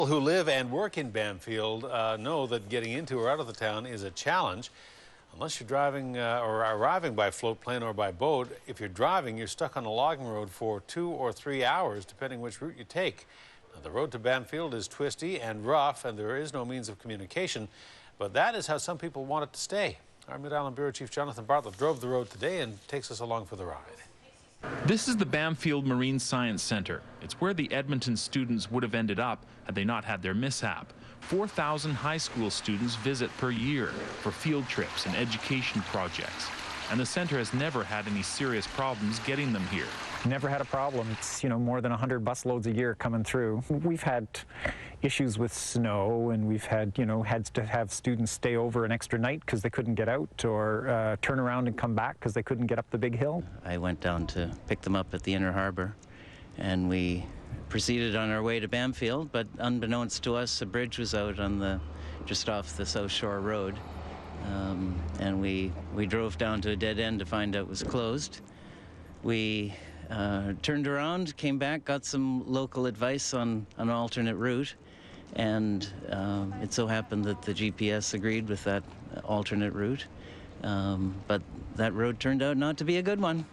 People who live and work in Bamfield know that getting into or out of the town is a challenge. Unless you're driving or arriving by floatplane or by boat, if you're driving, you're stuck on a logging road for 2 or 3 hours, depending which route you take. Now, the road to Bamfield is twisty and rough, and there is no means of communication, but that is how some people want it to stay. Our Mid-Island Bureau Chief Jonathan Bartlett drove the road today and takes us along for the ride. This is the Bamfield Marine Science Center. It's where the Edmonton students would have ended up had they not had their mishap. 4,000 high school students visit per year for field trips and education projects. And the center has never had any serious problems getting them here. Never had a problem. It's, more than 100 bus loads a year coming through. We've had issues with snow, and we've had, had to have students stay over an extra night because they couldn't get out, or turn around and come back because they couldn't get up the big hill. I went down to pick them up at the Inner Harbor, and we proceeded on our way to Bamfield, but unbeknownst to us, a bridge was out on just off the South Shore Road. And we drove down to a dead end to find out it was closed. We turned around, came back, got some local advice on an alternate route, and it so happened that the GPS agreed with that alternate route, but that road turned out not to be a good one.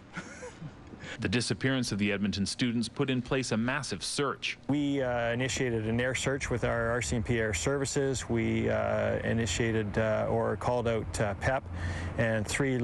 The disappearance of the Edmonton students put in place a massive search. We initiated an air search with our RCMP Air Services. We initiated or called out PEP, and three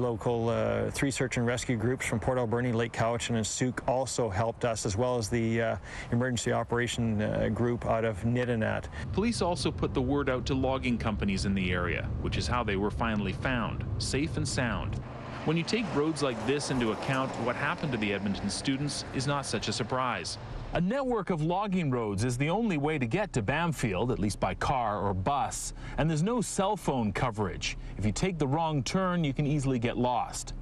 search and rescue groups from Port Alberni, Lake Cowichan, and Souk also helped us, as well as the emergency operation group out of Nidinat. Police also put the word out to logging companies in the area, which is how they were finally found, safe and sound. When you take roads like this into account, what happened to the Edmonton students is not such a surprise. A network of logging roads is the only way to get to Bamfield, at least by car or bus, and there's no cell phone coverage. If you take the wrong turn, you can easily get lost.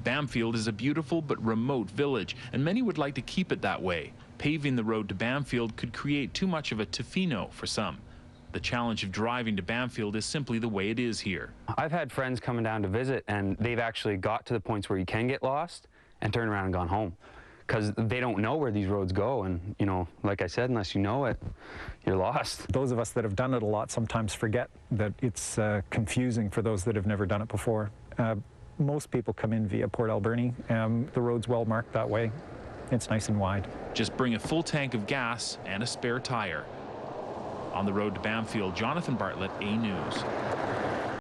Bamfield is a beautiful but remote village, and many would like to keep it that way. Paving the road to Bamfield could create too much of a Tofino for some. The challenge of driving to Bamfield is simply the way it is here. I've had friends coming down to visit, and they've actually got to the points where you can get lost and turn around and gone home, because they don't know where these roads go, and like I said, unless you know it, you're lost. Those of us that have done it a lot sometimes forget that it's confusing for those that have never done it before. Most people come in via Port Alberni. The road's well marked that way. It's nice and wide. Just bring a full tank of gas and a spare tire. On the road to Bamfield, Jonathan Bartlett, A News.